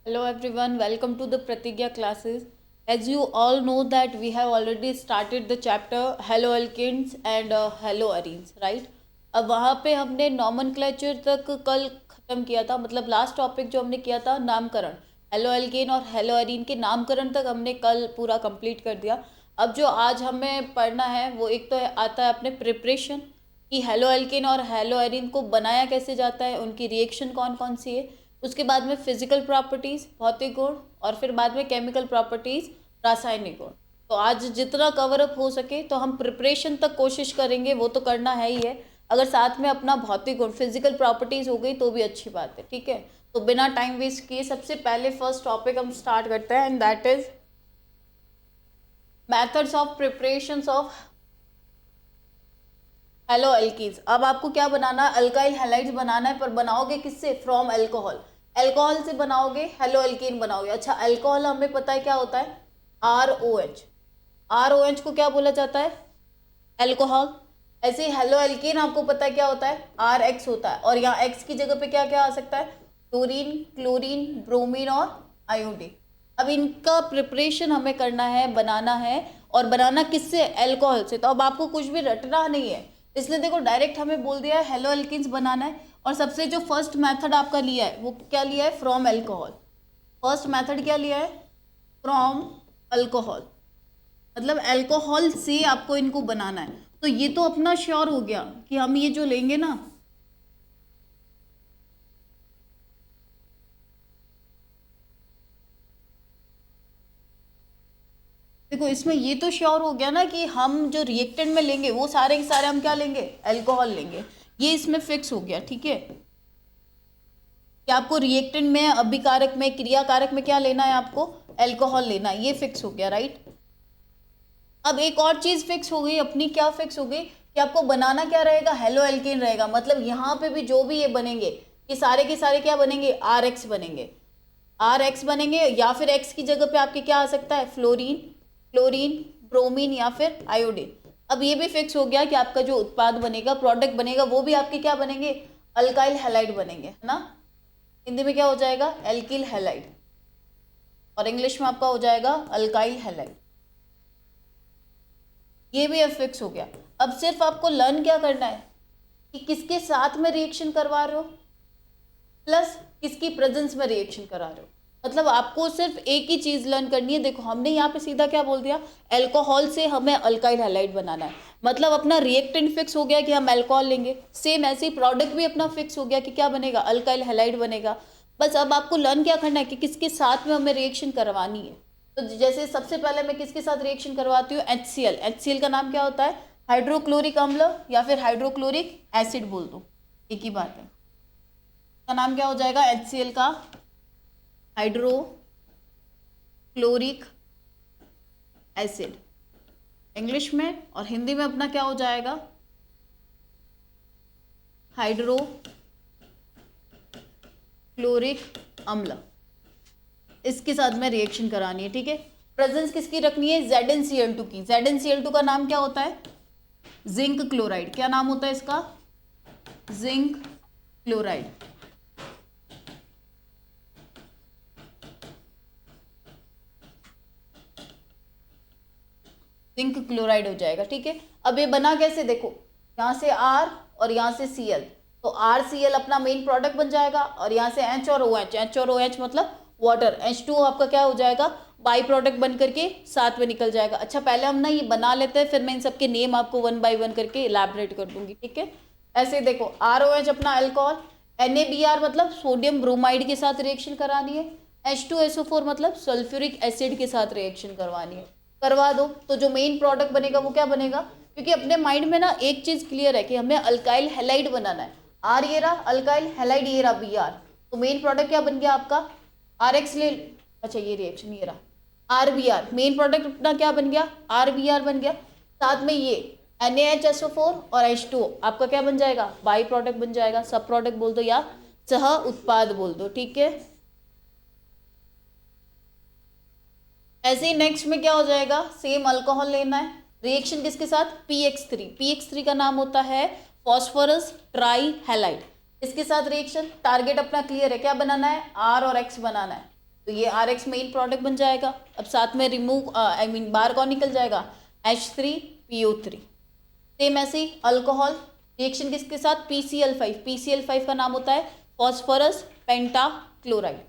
Hello everyone, welcome to the Pratigya classes. As you all know that we have already started the chapter Hello Alkenes and Hello Arenes, right? अब वहाँ पे हमने nomenclature तक कल ख़त्म किया था, मतलब लास्ट टॉपिक जो हमने किया था नामकरण, हेलो एल्केन और हेलो अरीन के नामकरण तक हमने कल पूरा कंप्लीट कर दिया। अब जो आज हमें पढ़ना है वो एक तो आता है अपने प्रिपरेशन कि हेलो एल्केन और हेलो अरीन को बनाया कैसे जाता है, उनकी रिएक्शन कौन कौन सी है। उसके बाद में फिजिकल प्रॉपर्टीज़ भौतिक गुण, और फिर बाद में केमिकल प्रॉपर्टीज़ रासायनिक गुण। तो आज जितना कवर अप हो सके तो हम प्रिपरेशन तक कोशिश करेंगे, वो तो करना है ही है। अगर साथ में अपना भौतिक गुण फिजिकल प्रॉपर्टीज़ हो गई तो भी अच्छी बात है, ठीक है। तो बिना टाइम वेस्ट किए सबसे पहले फर्स्ट टॉपिक हम स्टार्ट करते हैं and that is methods of preparations of haloalkanes. अब आपको क्या बनाना है, अल्काइल हैलाइड्स बनाना है, पर बनाओगे किससे? From alcohol. अल्कोहल से बनाओगे हेलो एल्कीन बनाओगे। अच्छा, अल्कोहल हमें पता है क्या होता है, R O H. R O H को क्या बोला जाता है? अल्कोहल। ऐसे ही हेलो एल्कीन आपको पता है क्या होता है, आर एक्स होता है, और यहाँ एक्स की जगह पे क्या क्या आ सकता है, क्लोरीन, क्लोरीन, ब्रोमीन और आयोडीन। अब इनका प्रिपरेशन हमें करना है, बनाना है, और बनाना किससे? अल्कोहल से। तो अब आपको कुछ भी रटना नहीं है, इसलिए देखो डायरेक्ट हमें बोल दिया है हेलो एल्किन्स बनाना है। और सबसे जो फर्स्ट मेथड आपका लिया है वो क्या लिया है? From alcohol. फर्स्ट मेथड क्या लिया है? फ्रॉम अल्कोहल, मतलब अल्कोहल से आपको इनको बनाना है। तो ये तो अपना श्योर हो गया कि हम ये जो लेंगे ना, देखो इसमें ये तो श्योर हो गया ना कि हम जो रिएक्टेंट में लेंगे वो सारे के सारे हम क्या लेंगे? अल्कोहल लेंगे। ये इसमें फिक्स हो गया, ठीक है। कि आपको रिएक्टेंट में, अभिकारक में, क्रियाकारक में क्या लेना है? आपको अल्कोहल लेना है, ये फिक्स हो गया, राइट। अब एक और चीज फिक्स हो गई अपनी, क्या फिक्स हो गई कि आपको बनाना क्या रहेगा? हेलो एल्केन रहेगा। मतलब यहाँ पे भी जो भी ये बनेंगे ये सारे के सारे क्या बनेंगे? आर एक्स बनेंगे। आर एक्स बनेंगे, या फिर एक्स की जगह पे आपके क्या आ सकता है? फ्लोरीन, क्लोरीन, ब्रोमीन या फिर आयोडीन। अब ये भी फिक्स हो गया कि आपका जो उत्पाद बनेगा, प्रोडक्ट बनेगा, वो भी आपके क्या बनेंगे? अल्काइल हैलाइड बनेंगे, है ना। हिंदी में क्या हो जाएगा? एल्किल हैलाइड, और इंग्लिश में आपका हो जाएगा अल्काइल हैलाइड। ये भी अब फिक्स हो गया। अब सिर्फ आपको लर्न क्या करना है कि किसके साथ में रिएक्शन करवा रहे हो, प्लस किसकी प्रेजेंस में रिएक्शन करा रहे हो। मतलब आपको सिर्फ एक ही चीज लर्न करनी है। देखो हमने यहाँ पे सीधा क्या बोल दिया, अल्कोहल से हमें अल्काइल हैलाइड बनाना है। मतलब अपना रिएक्टेंट फिक्स हो गया कि हम अल्कोहल लेंगे, सेम ऐसे ही प्रोडक्ट भी अपना फिक्स हो गया कि क्या बनेगा? अल्काइल हैलाइड बनेगा। बस अब आपको लर्न क्या करना है कि किसके साथ में हमें रिएक्शन करवानी है। तो जैसे सबसे पहले मैं किसके साथ रिएक्शन करवाती हूँ? HCl। HCl का नाम क्या होता है? हाइड्रोक्लोरिक अम्ल या फिर हाइड्रोक्लोरिक एसिड बोल दो, एक ही बात है। का नाम क्या हो जाएगा? HCl का हाइड्रोक्लोरिक एसिड इंग्लिश में, और हिंदी में अपना क्या हो जाएगा? हाइड्रोक्लोरिक अम्ल। इसके साथ में रिएक्शन करानी है, ठीक है। प्रेजेंस किसकी रखनी है? ZnCl2 की। ZnCl2 का नाम क्या होता है? Zinc chloride. क्या नाम होता है इसका? Zinc chloride. जिंक क्लोराइड हो जाएगा, ठीक है। अब ये बना कैसे? देखो यहाँ से R और यहाँ से Cl, तो RCl अपना मेन प्रोडक्ट बन जाएगा, और यहाँ से H और OH, H और OH मतलब वाटर, H2O आपका क्या हो जाएगा? बाई प्रोडक्ट बन करके साथ में निकल जाएगा। अच्छा पहले हम ना ये बना लेते हैं, फिर मैं इन सबके नेम आपको वन बाई वन करके इलेबरेट कर दूंगी, ठीक है। ऐसे देखो ROH अपना अल्कोहल, NaBr मतलब सोडियम ब्रोमाइड के साथ रिएक्शन करानी है, H2SO4 मतलब सल्फ्यूरिक एसिड के साथ रिएक्शन करवानी है। करवा दो तो जो मेन प्रोडक्ट बनेगा वो क्या बनेगा? क्योंकि अपने माइंड में ना एक चीज क्लियर है कि हमें अल्काइल हैलाइड बनाना है। आर ये रहा, अल्काइल हैलाइड ये रहा, Br। तो मेन प्रोडक्ट क्या बन गया आपका? RX ले, अच्छा ये रिएक्शन ये रहा RBr। मेन प्रोडक्ट अपना क्या बन गया? RBr बन गया। साथ में ये NaHSO4 और H2O आपका क्या बन जाएगा? बाई प्रोडक्ट बन जाएगा। सब प्रोडक्ट बोल दो या सह उत्पाद बोल दो, ठीक है। ऐसे ही नेक्स्ट में क्या हो जाएगा? सेम अल्कोहल लेना है, रिएक्शन किसके साथ? PX3। PX3 का नाम होता है फॉस्फोरस ट्राई हैलाइड। इसके साथ रिएक्शन, टारगेट अपना क्लियर है, क्या बनाना है? R और X बनाना है। तो ये RX मेन प्रोडक्ट बन जाएगा। अब साथ में रिमूव बार कौन निकल जाएगा, H3PO3। सेम ऐसे ही अल्कोहल रिएक्शन किसके साथ, PCl5। PCl5 का नाम होता है फॉस्फोरस पेंटाक्लोराइड।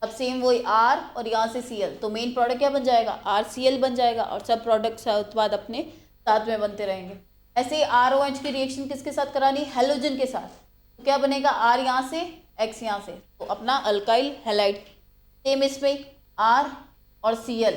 अब सेम वही R और यहाँ से Cl, तो मेन प्रोडक्ट क्या बन जाएगा, RCl बन जाएगा और सब प्रोडक्ट उत्पाद अपने साथ में बनते रहेंगे। ऐसे ही ROH की रिएक्शन किसके साथ करानी, हेलोजन के साथ, तो क्या बनेगा, R यहाँ से X यहाँ से, तो अपना अल्काइल हैलाइड। सेम इसमें R और Cl,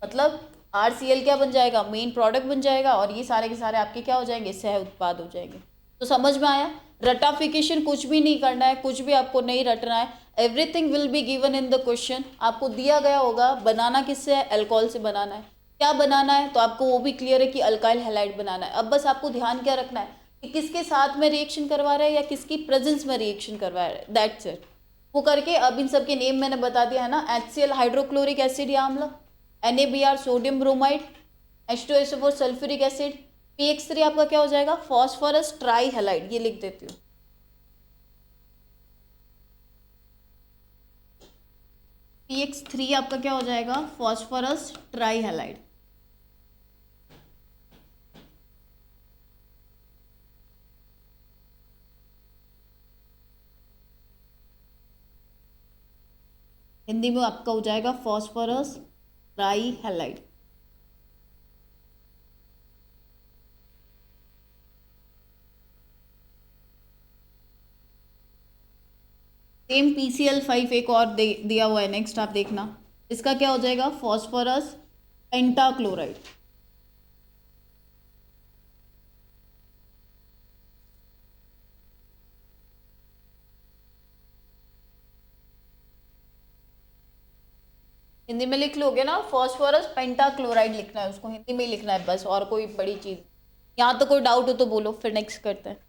मतलब RCl क्या बन जाएगा, मेन प्रोडक्ट बन जाएगा और ये सारे के सारे आपके क्या हो जाएंगे, सह उत्पाद हो जाएंगे। तो समझ में आया, रटाफिकेशन कुछ भी नहीं करना है, कुछ भी आपको नहीं रटना है, everything will be given in the question. आपको दिया गया होगा बनाना किससे है, अल्कोहल से बनाना है। क्या बनाना है, तो आपको वो भी क्लियर है कि अल्काइल हैलाइड बनाना है। अब बस आपको ध्यान क्या रखना है कि किसके साथ में रिएक्शन करवा रहे हैं या किसकी प्रेजेंस में रिएक्शन करवा रहे हैं, दैट्स इट। वो करके अब इन सब के नेम मैंने बता दिया है ना, HCl हाइड्रोक्लोरिक एसिड या अम्ल, NaBr sodium bromide, H2SO4 sulphuric acid, PX3 आपका क्या हो जाएगा, फॉस्फोरस ट्राई हैलाइड, ये लिख देती हूँ। PX3 आपका क्या हो जाएगा, फॉस्फोरस ट्राई हैलाइड। हिंदी में आपका हो जाएगा phosphorus try halide. Same PCl5 एक और दिया हुआ है नेक्स्ट, आप देखना इसका क्या हो जाएगा, फॉस्फोरस पेंटाक्लोराइड। हिंदी में लिख लोगे ना, फॉस्फोरस पेंटाक्लोराइड लिखना है उसको, हिंदी में लिखना है बस, और कोई बड़ी चीज। यहाँ तो कोई डाउट हो तो बोलो, फिर नेक्स्ट करते हैं।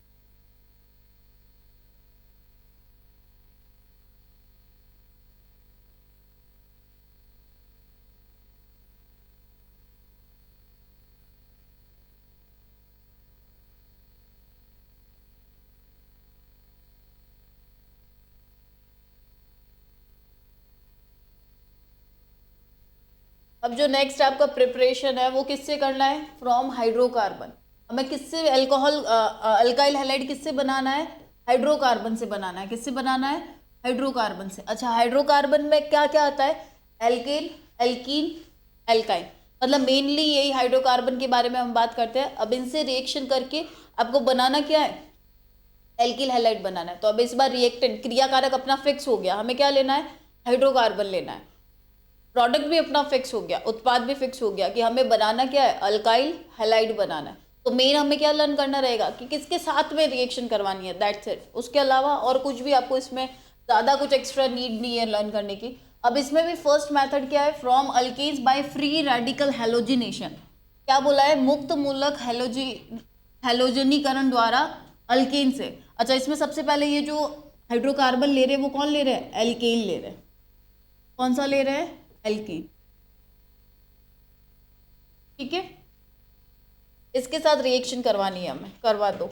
अब जो नेक्स्ट आपका प्रिपरेशन है वो किससे करना है, फ्रॉम हाइड्रोकार्बन। हमें किससे अल्कोहल अल्काइल हैलाइड किससे बनाना है, हाइड्रोकार्बन से बनाना है। किससे बनाना है, हाइड्रोकार्बन से। अच्छा, हाइड्रोकार्बन में क्या क्या आता है, एल्केन, एल्कीन, एल्काइन, मतलब मेनली यही हाइड्रोकार्बन के बारे में हम बात करते हैं। अब इनसे रिएक्शन करके आपको बनाना क्या है, एल्किल हैलाइड बनाना है। तो अब इस बार रिएक्टेंट क्रियाकारक अपना फिक्स हो गया, हमें क्या लेना है, हाइड्रोकार्बन लेना है। प्रोडक्ट भी अपना फिक्स हो गया, उत्पाद भी फिक्स हो गया कि हमें बनाना क्या है, अल्काइल हैलाइड बनाना है। तो मेन हमें क्या लर्न करना रहेगा कि किसके साथ में रिएक्शन करवानी है, दैट्स इट। उसके अलावा और कुछ भी आपको इसमें ज़्यादा कुछ एक्स्ट्रा नीड नहीं है लर्न करने की। अब इसमें भी फर्स्ट मेथड क्या है, from alkanes by free radical halogenation. क्या बोला है, मुक्त मूलक हेलोजनीकरण द्वारा अल्केन से। अच्छा, इसमें सबसे पहले ये जो हाइड्रोकार्बन ले रहे हैं वो कौन ले रहे हैं, एल्केन ले रहे हैं। कौन सा ले रहे हैं, एल्केन, ठीक है। इसके साथ रिएक्शन करवानी है हमें, करवा दो।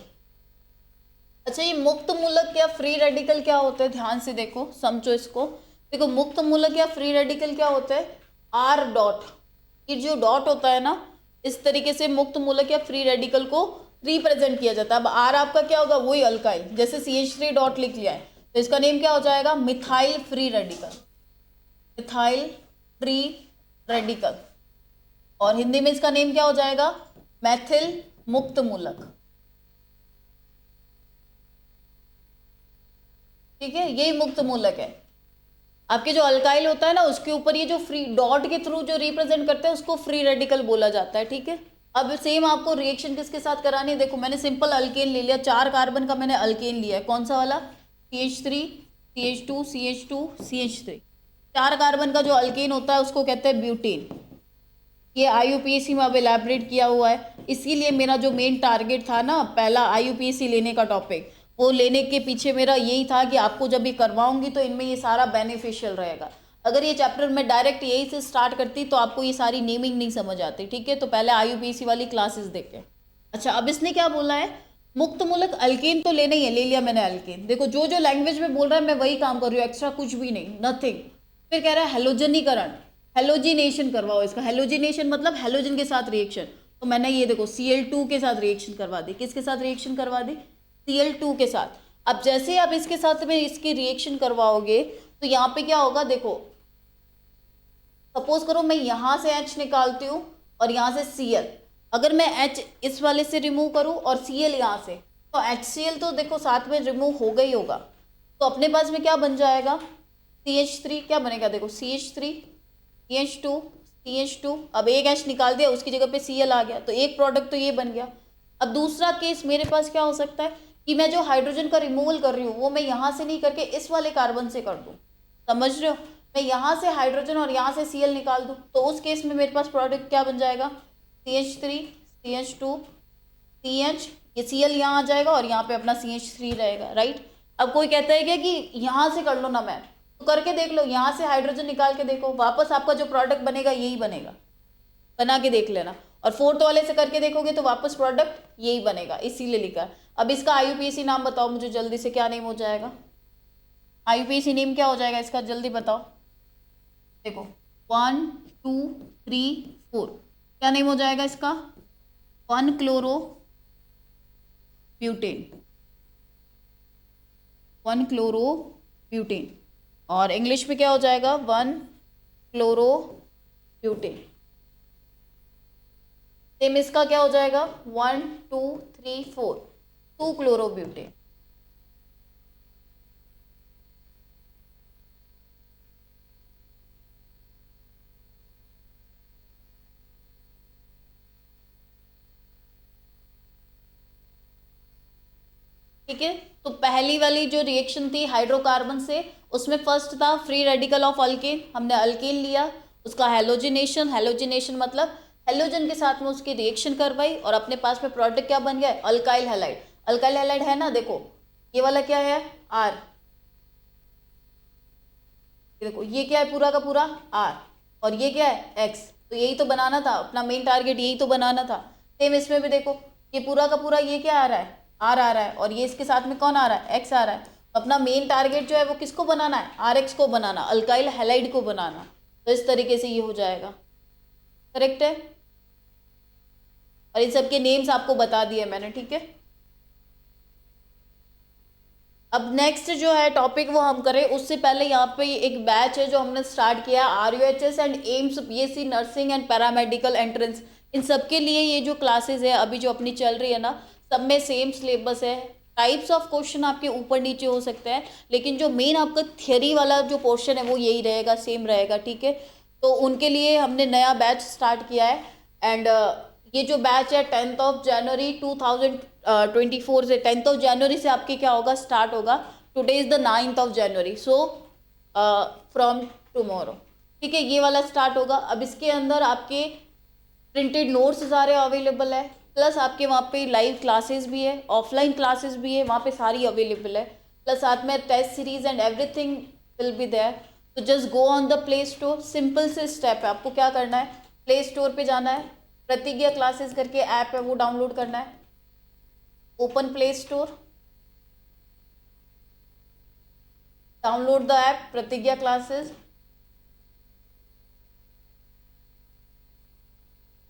अच्छा, ये मुक्त मूलक या फ्री रेडिकल क्या होता है, ध्यान से देखो, समझो इसको। देखो, मुक्त मूलक या फ्री रेडिकल क्या होता है, आर डॉट, ये जो डॉट होता है ना, इस तरीके से मुक्त मूलक या फ्री रेडिकल को रिप्रेजेंट किया जाता है। अब आर आपका क्या होगा, वही अल्काइल, जैसे CH3 डॉट लिख लिया है तो इसका नेम क्या हो जाएगा, methyl free radical, methyl free radical. और हिंदी में इसका नेम क्या हो जाएगा, मैथिल मुक्त मूलक, ठीक है। यही मुक्त मूलक है। आपके जो अल्काइल होता है ना, उसके ऊपर ये जो फ्री डॉट के थ्रू जो रिप्रेजेंट करते हैं उसको फ्री रेडिकल बोला जाता है, ठीक है। अब सेम आपको रिएक्शन किसके साथ करानी है, देखो मैंने सिंपल अल्केन ले लिया, 4 कार्बन का मैंने अल्केन लिया है। कौन सा वाला, CH3 CH2 CH2 CH3। 4 carbon का जो अल्केन होता है उसको कहते हैं ब्यूटेन। ये IUPAC में अब एलैबोरेट किया हुआ है, इसीलिए मेरा जो मेन टारगेट था ना, पहला IUPAC लेने का टॉपिक, वो लेने के पीछे मेरा यही था कि आपको जब ये करवाऊंगी तो इनमें ये सारा बेनिफिशियल रहेगा। अगर ये चैप्टर में डायरेक्ट यही से स्टार्ट करती तो आपको ये सारी नेमिंग नहीं समझ आती, ठीक है। तो पहले IUPAC वाली क्लासेस देखें। अच्छा, अब इसने क्या बोला है, मुक्त मूलक अल्केन तो लेना ही है, ले लिया मैंने अल्केन। देखो, जो जो लैंग्वेज में बोल रहा है मैं वही काम कर रही हूँ, एक्स्ट्रा कुछ भी नहीं, नथिंग। फिर कह रहा है हेलोजनीकरण, हेलोजिनेशन करवाओ इसका। हेलोजिनेशन मतलब हेलोजन के साथ रिएक्शन। तो मैंने ये देखो Cl2 के साथ रिएक्शन करवा दी। किसके साथ रिएक्शन करवा दी? Cl2 के साथ। अब जैसे ही आप इसके साथ में इसकी रिएक्शन करवाओगे तो यहाँ पे क्या होगा देखो, सपोज करो मैं यहाँ से H निकालती हूँ और यहाँ से Cl, अगर मैं H इस वाले से रिमूव करूँ और Cl यहाँ से, तो HCl तो देखो साथ में रिमूव होगा ही होगा। तो अपने पास में क्या बन जाएगा? CH3 क्या बनेगा देखो, CH3 CH2 CH2। अब एक H निकाल दिया, उसकी जगह पे Cl आ गया, तो एक प्रोडक्ट तो ये बन गया। अब दूसरा केस मेरे पास क्या हो सकता है कि मैं जो हाइड्रोजन का रिमूवल कर रही हूँ वो मैं यहाँ से नहीं करके इस वाले कार्बन से कर दूँ। समझ रहे हो? मैं यहाँ से हाइड्रोजन और यहाँ से Cl निकाल दूँ, तो उस केस में मेरे पास प्रोडक्ट क्या बन जाएगा? CH3 CH2 CH, ये Cl यहाँ आ जाएगा और यहाँ पे अपना CH3 रहेगा, राइट। अब कोई कहता है क्या कि यहाँ से कर लो ना मैम, तो करके देख लो, यहाँ से हाइड्रोजन निकाल के देखो, वापस आपका जो प्रोडक्ट बनेगा यही बनेगा। बना के देख लेना। और फोर्थ वाले से करके देखोगे तो वापस प्रोडक्ट यही बनेगा, इसीलिए लिखा। अब इसका IUPAC नाम बताओ मुझे जल्दी से, क्या नेम हो जाएगा? IUPAC नेम क्या हो जाएगा इसका, जल्दी बताओ। देखो 1 2 3 4, क्या नेम हो जाएगा इसका? 1 क्लोरो ब्यूटेन, 1 क्लोरो ब्यूटेन। और इंग्लिश में क्या हो जाएगा? 1 क्लोरो ब्यूटेन। सेम इसका क्या हो जाएगा? 1 2 3 4, 2 क्लोरो ब्यूटेन। ठीक है, तो पहली वाली जो रिएक्शन थी हाइड्रोकार्बन से, उसमें फर्स्ट था फ्री रेडिकल ऑफ अल्केन, हमने अल्केन लिया, उसका हेलोजिनेशन, हेलोजिनेशन मतलब हेलोजन के साथ में उसकी रिएक्शन करवाई और अपने पास में प्रोडक्ट क्या बन गया? Alkyl halide. अल्काइल हैलाइड है ना, देखो ये वाला क्या है? R। देखो ये क्या है? पूरा का पूरा R, और ये क्या है? X। तो यही तो बनाना था अपना मेन टारगेट, यही तो बनाना था। सेम इसमें भी देखो, ये पूरा का पूरा ये क्या आ रहा है? R आ रहा है, और ये इसके साथ में कौन आ रहा है? X आ रहा है। तो अपना मेन टारगेट जो है वो किसको बनाना है? RX को बनाना, अल्काइल हैलाइड को बनाना। तो इस तरीके से ये हो जाएगा, करेक्ट है। और इन सबके नेम्स आपको बता दिए मैंने, ठीक है। अब नेक्स्ट जो है टॉपिक वो हम करें उससे पहले यहाँ पे एक बैच है जो हमने स्टार्ट किया, RUHS and AIIMS BSc nursing and paramedical entrance. इन सब के लिए ये जो क्लासेस है अभी जो अपनी चल रही है ना, सब में सेम सिलेबस है। टाइप्स ऑफ क्वेश्चन आपके ऊपर नीचे हो सकते हैं, लेकिन जो मेन आपका थियोरी वाला जो पोर्शन है वो यही रहेगा, सेम रहेगा, ठीक है। तो उनके लिए हमने नया बैच स्टार्ट किया है। एंड ये जो बैच है 10 जनवरी 2024 से, 10 जनवरी से आपके क्या होगा? स्टार्ट होगा। Today is the 9 January, so from tomorrow, ठीक है, ये वाला स्टार्ट होगा। अब इसके अंदर आपके प्रिंटेड नोट्स सारे अवेलेबल है, प्लस आपके वहाँ पे लाइव क्लासेस भी है, ऑफलाइन क्लासेस भी है, वहाँ पे सारी अवेलेबल है, प्लस साथ में test series and everything will be there. तो just go on the play store, simple से स्टेप है, आपको क्या करना है? प्ले स्टोर पे जाना है, प्रतिज्ञा क्लासेस करके ऐप है वो डाउनलोड करना है। Open play store, download the app प्रतिज्ञा क्लासेस।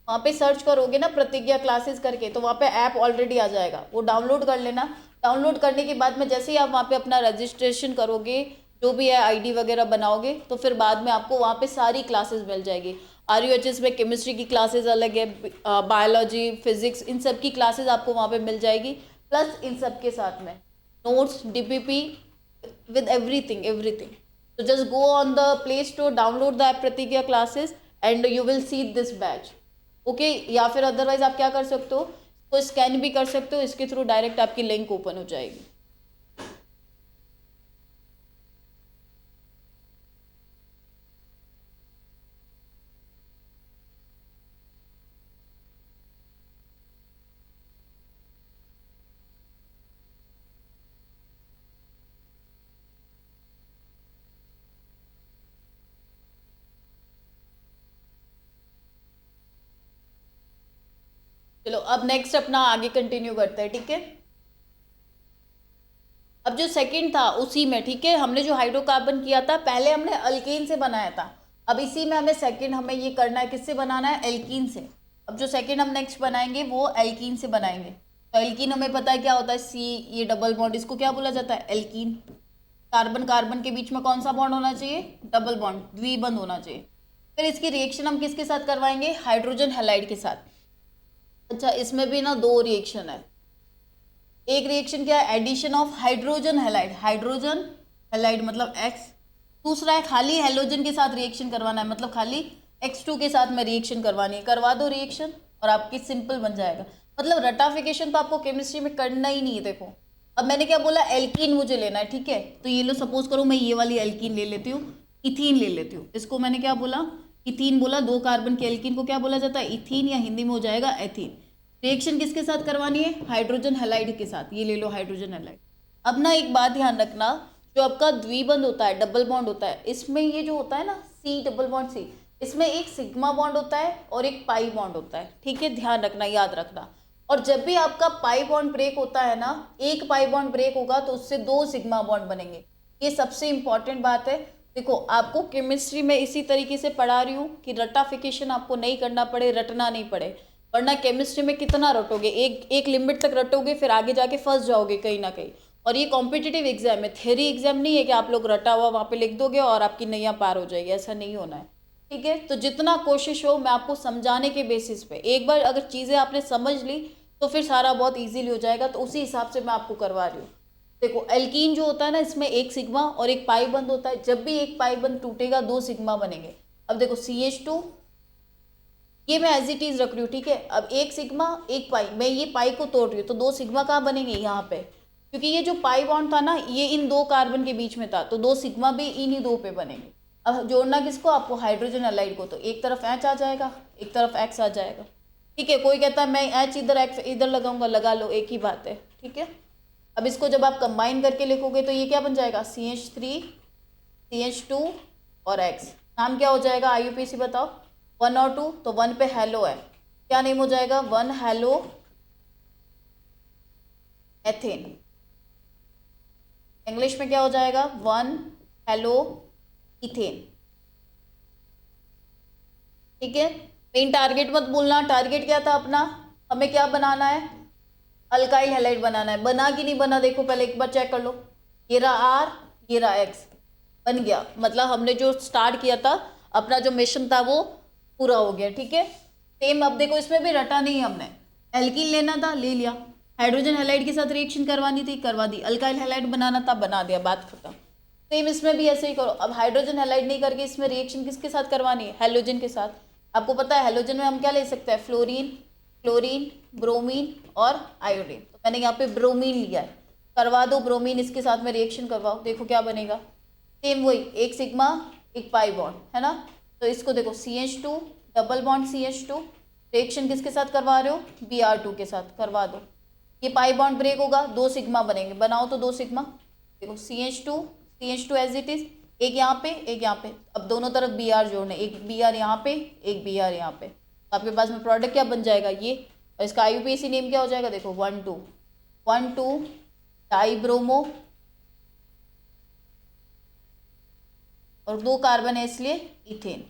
वहाँ पे सर्च करोगे ना प्रतिज्ञा क्लासेस करके, तो वहाँ पे ऐप ऑलरेडी आ जाएगा, वो डाउनलोड कर लेना। डाउनलोड करने के बाद में जैसे ही आप वहाँ पे अपना रजिस्ट्रेशन करोगे, जो भी है ID वगैरह बनाओगे, तो फिर बाद में आपको वहाँ पे सारी क्लासेस मिल जाएगी। RUHS में केमिस्ट्री की क्लासेस अलग है, बायोलॉजी, फिजिक्स, इन सब की क्लासेस आपको वहाँ पे मिल जाएगी, प्लस इन सब के साथ में notes, DPP with everything. So just go on the Play Store, download the app Pratigya classes and you will see this batch. Okay, या फिर अदरवाइज आप क्या कर सकते हो, तो स्कैन भी कर सकते हो, इसके थ्रू डायरेक्ट आपकी लिंक ओपन हो जाएगी। चलो अब नेक्स्ट अपना आगे कंटिन्यू करते हैं, ठीक है। अब जो सेकंड था उसी में, ठीक है, हमने जो हाइड्रोकार्बन किया था पहले हमने अल्केन से बनाया था, अब इसी में हमें सेकंड हमें ये करना है, किससे बनाना है, एल्कीन से। अब जो सेकंड हम नेक्स्ट बनाएंगे वो एल्कीन से बनाएंगे। तो एल्कीन हमें पता है क्या होता है, सी, ये डबल बॉन्ड, इसको क्या बोला जाता है, एल्कीन। कार्बन कार्बन के बीच में कौन सा बॉन्ड होना चाहिए, डबल बॉन्ड, द्विबंध होना चाहिए। फिर इसकी रिएक्शन हम किसके साथ करवाएंगे, हाइड्रोजन हैलाइड के साथ। अच्छा, इसमें भी ना दो रिएक्शन है। एक रिएक्शन क्या है, addition of hydrogen halide, hydrogen halide मतलब X। दूसरा है खाली हेलोजन के साथ रिएक्शन करवाना है, मतलब खाली X2 के साथ में रिएक्शन करवानी है। करवा दो रिएक्शन और आपकी सिंपल बन जाएगा। मतलब रटाफिकेशन तो आपको केमिस्ट्री में करना ही नहीं है। देखो अब मैंने क्या बोला, एल्कीन मुझे लेना है, ठीक है। तो ये लो, सपोज करो मैं ये वाली एल्कीन ले लेती हूँ, इथीन ले लेती हूँ। इसको मैंने क्या बोला, इथीन बोला। दो कार्बन के एल्कीन को क्या बोला जाता है, इथीन, या हिंदी में हो जाएगा एथीन। रिएक्शन किसके साथ करवानी है, हाइड्रोजन हैलाइड के साथ। ये ले लो हाइड्रोजन हैलाइड। अब ना एक बात ध्यान रखना, जो आपका द्विबंध होता है, डबल बॉन्ड होता है, इसमें ये जो होता है ना सी, डबल बॉन्ड सी, इसमें एक सिग्मा बॉन्ड होता है और एक पाई बॉन्ड होता है, ठीक है, ध्यान रखना, याद रखना। और जब भी आपका पाई बॉन्ड ब्रेक होता है ना, एक पाई बॉन्ड ब्रेक होगा तो उससे दो सिग्मा बॉन्ड बनेंगे। ये सबसे इंपॉर्टेंट बात है। देखो आपको केमिस्ट्री में इसी तरीके से पढ़ा रही हूँ कि रटाफिकेशन आपको नहीं करना पड़े, रटना नहीं पड़े, वरना केमिस्ट्री में कितना रटोगे, एक एक लिमिट तक रटोगे, फिर आगे जाके फंस जाओगे कहीं ना कहीं। और ये कॉम्पिटिटिव एग्जाम है, थ्योरी एग्जाम नहीं है कि आप लोग रटा हुआ वहाँ पे लिख दोगे और आपकी नैया पार हो जाएगी, ऐसा नहीं होना है, ठीक है। तो जितना कोशिश हो मैं आपको समझाने के बेसिस पे, एक बार अगर चीज़ें आपने समझ ली तो फिर सारा बहुत ईजिली हो जाएगा, तो उसी हिसाब से मैं आपको करवा रही हूँ। देखो एल्कीन जो होता है ना, इसमें एक सिग्मा और एक पाई बंद होता है। जब भी एक पाई बंद टूटेगा दो सिग्मा बनेंगे। अब देखो CH2, ये मैं एज इट इज रख रही हूँ, ठीक है। अब एक सिग्मा एक पाई, मैं ये पाई को तोड़ रही हूँ तो दो सिग्मा कहाँ बनेंगे, यहाँ पे, क्योंकि ये जो पाई बॉन्ड था ना ये इन दो कार्बन के बीच में था, तो दो सिग्मा भी इन्हीं दो पे बनेंगे। अब जोड़ना किसको, आपको हाइड्रोजन हैलाइड को, तो एक तरफ H आ जाएगा, एक तरफ X आ जाएगा, ठीक है। कोई कहता है मैं H इधर X इधर लगाऊंगा, लगा लो, एक ही बात है, ठीक है। अब इसको जब आप कंबाइन करके लिखोगे तो ये क्या बन जाएगा, CH3 CH2 और X। नाम क्या हो जाएगा, IUPAC बताओ, 1 और 2, तो 1 पे हेलो है, क्या नेम हो जाएगा, 1 हेलो एथेन। इंग्लिश में क्या हो जाएगा, 1 हेलो इथेन, ठीक है। मेन टारगेट मत भूलना, टारगेट क्या था अपना, हमें क्या बनाना है, अल्काइल हैलाइड बनाना है। बना कि नहीं बना, देखो पहले एक बार चेक कर लो। ये रहा R, ये रहा X, बन गया। मतलब हमने जो स्टार्ट किया था, अपना जो मिशन था वो पूरा हो गया, ठीक है। सेम अब देखो इसमें भी रटा नहीं, हमने एल्कीन लेना था, ले लिया। हाइड्रोजन हैलाइड के साथ रिएक्शन करवानी थी, करवा दी। अल्काइल हैलाइड बनाना था, बना दिया, बात खत्म। सेम इसमें भी ऐसे ही करो। अब हाइड्रोजन हैलाइड नहीं करके इसमें रिएक्शन किसके साथ करवानी है, हेलोजन के साथ। आपको पता है हेलोजन में हम क्या ले सकते हैं, फ्लोरीन, क्लोरीन, ब्रोमीन और आयोडीन। तो मैंने यहाँ पे ब्रोमीन लिया है, करवा दो ब्रोमीन, इसके साथ में रिएक्शन करवाओ, देखो क्या बनेगा। सेम वही, एक सिग्मा एक पाई बॉन्ड है ना। तो इसको देखो CH2 double bond CH2, reaction किसके साथ करवा रहे हो, Br2 के साथ, करवा दो। ये पाई बॉन्ड ब्रेक होगा, दो सिग्मा बनेंगे, बनाओ तो दो सिग्मा। देखो CH2 एज इट इज, एक यहाँ पे एक यहाँ पे। अब दोनों तरफ Br जोड़ने, एक Br यहाँ पे एक Br यहाँ पे, तो आपके पास में प्रोडक्ट क्या बन जाएगा ये। और इसका IUPAC नेम क्या हो जाएगा, देखो 1,2 डाइब्रोमो, और दो कार्बन है इसलिए इथेन।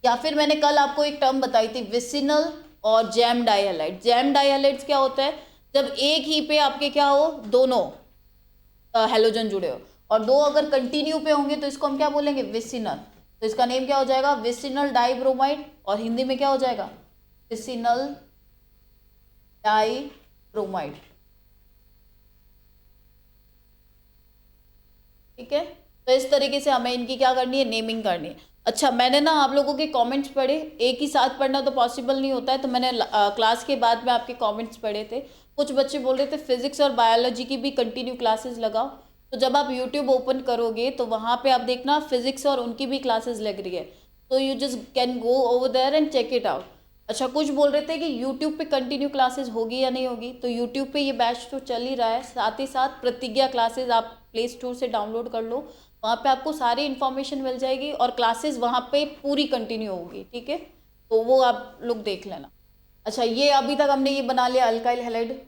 या फिर मैंने कल आपको एक टर्म बताई थी, विसिनल और जैम डाइहैलाइड। जैम डाइहैलाइड्स क्या होता है, जब एक ही पे आपके क्या हो, दोनों हेलोजन जुड़े हो, और दो अगर कंटिन्यू पे होंगे तो इसको हम क्या बोलेंगे, विसिनल। तो इसका नेम क्या हो जाएगा, विसिनल डाइब्रोमाइड, और हिंदी में क्या हो जाएगा, विसिनल डाइब्रोमाइड, ठीक है। तो इस तरीके से हमें इनकी क्या करनी है, नेमिंग करनी है। अच्छा, मैंने ना आप लोगों के कमेंट्स पढ़े, एक ही साथ पढ़ना तो पॉसिबल नहीं होता है, तो मैंने क्लास के बाद में आपके कमेंट्स पढ़े थे। कुछ बच्चे बोल रहे थे फिजिक्स और बायोलॉजी की भी कंटिन्यू क्लासेस लगाओ। तो जब आप यूट्यूब ओपन करोगे तो वहाँ पे आप देखना फिजिक्स और उनकी भी क्लासेस लग रही है, तो you just can go over there and check it out. अच्छा, कुछ बोल रहे थे कि यूट्यूब पे कंटिन्यू क्लासेस होगी या नहीं होगी, तो यूट्यूब पे ये बैच तो चल ही रहा है, साथ ही साथ प्रतिज्ञा क्लासेस आप प्ले स्टोर से डाउनलोड कर लो, वहाँ पे आपको सारी इन्फॉर्मेशन मिल जाएगी, और क्लासेस वहाँ पे पूरी कंटिन्यू होगी, ठीक है। तो वो आप लोग देख लेना। अच्छा, ये अभी तक हमने ये बना लिया अल्काइल हैलाइड।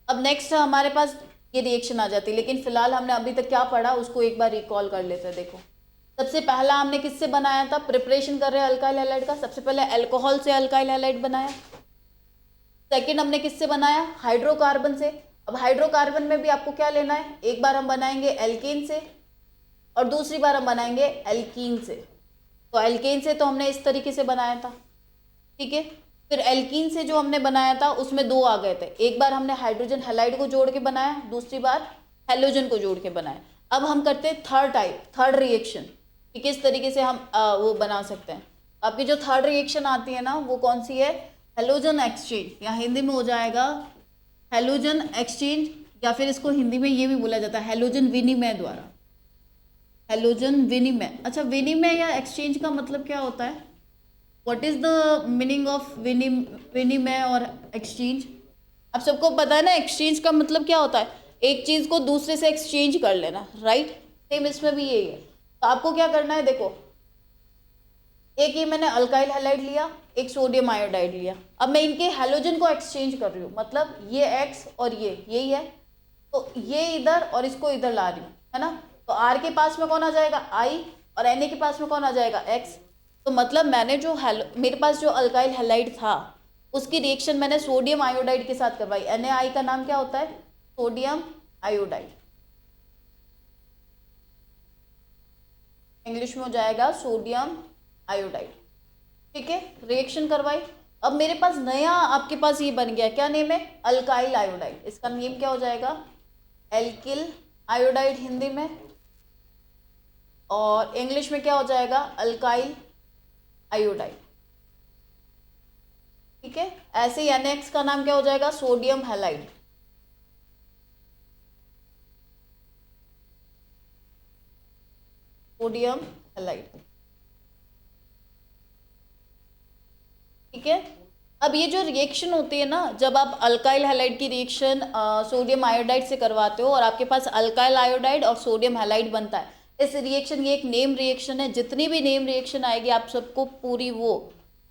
अब नेक्स्ट हमारे पास ये रिएक्शन आ जाती है। लेकिन फिलहाल हमने अभी तक क्या पढ़ा उसको एक बार रिकॉल कर लेते हैं। देखो सबसे पहला हमने किससे बनाया था, प्रिपरेशन कर रहे हैं अल्काइल हैलाइड का, सबसे पहले अल्कोहल से अल्काइल हैलाइड बनाया। सेकंड हमने किससे बनाया, हाइड्रोकार्बन से। अब हाइड्रोकार्बन में भी आपको क्या लेना है, एक बार हम बनाएंगे एल्केन से और दूसरी बार हम बनाएंगे एल्कीन से। तो एल्केन से तो हमने इस तरीके से बनाया था, ठीक है। फिर एल्कीन से जो हमने बनाया था उसमें दो आ गए थे, एक बार हमने हाइड्रोजन हैलाइड को जोड़ के बनाया, दूसरी बार हेलोजन को जोड़ के बनाया। अब हम करते हैं थर्ड टाइप, थर्ड रिएक्शन कि किस तरीके से हम वो बना सकते हैं। आपकी जो थर्ड रिएक्शन आती है ना वो कौन सी है, हेलोजन एक्सचेंज, या हिंदी में हो जाएगा हेलोजन एक्सचेंज, या फिर इसको हिंदी में ये भी बोला जाता है हेलोजन विनिमय द्वारा, हेलोजन विनिमय। अच्छा विनिमय या एक्सचेंज का मतलब क्या होता है, what is the meaning of विनिमय और एक्सचेंज। आप सबको पता है ना एक्सचेंज का मतलब क्या होता है, एक चीज को दूसरे से एक्सचेंज कर लेना, राइट। सेम इसमें भी यही है। तो आपको क्या करना है, देखो एक ये मैंने अल्काइल हैलाइड लिया, एक सोडियम आयोडाइड लिया, अब मैं इनके हैलोजन को एक्सचेंज कर रही हूँ, मतलब ये X और ये यही है, तो ये इधर और इसको इधर ला रही हूँ, है ना। तो R के पास में कौन आ जाएगा I और Na के पास में कौन आ जाएगा X। तो मतलब मैंने जो मेरे पास जो अल्काइल हैलाइड था उसकी रिएक्शन मैंने सोडियम आयोडाइड के साथ करवाई। NaI का नाम क्या होता है, सोडियम आयोडाइड, इंग्लिश में हो जाएगा सोडियम आयोडाइड, ठीक है। रिएक्शन करवाई, अब मेरे पास नया आपके पास ये बन गया, क्या नेम है, अल्काइल आयोडाइड। इसका नेम क्या हो जाएगा, एल्किल आयोडाइड हिंदी में, और इंग्लिश में क्या हो जाएगा, अल्काइल आयोडाइड, ठीक है। ऐसे ही NaX का नाम क्या हो जाएगा, सोडियम हैलाइड, सोडियम हैलाइड, ठीक है। अब ये जो रिएक्शन होती है ना, जब आप अल्काइल हैलाइड की रिएक्शन सोडियम आयोडाइड से करवाते हो और आपके पास अल्काइल आयोडाइड और सोडियम हैलाइड बनता है, इस रिएक्शन ये एक नेम रिएक्शन है। जितनी भी नेम रिएक्शन आएगी आप सबको पूरी वो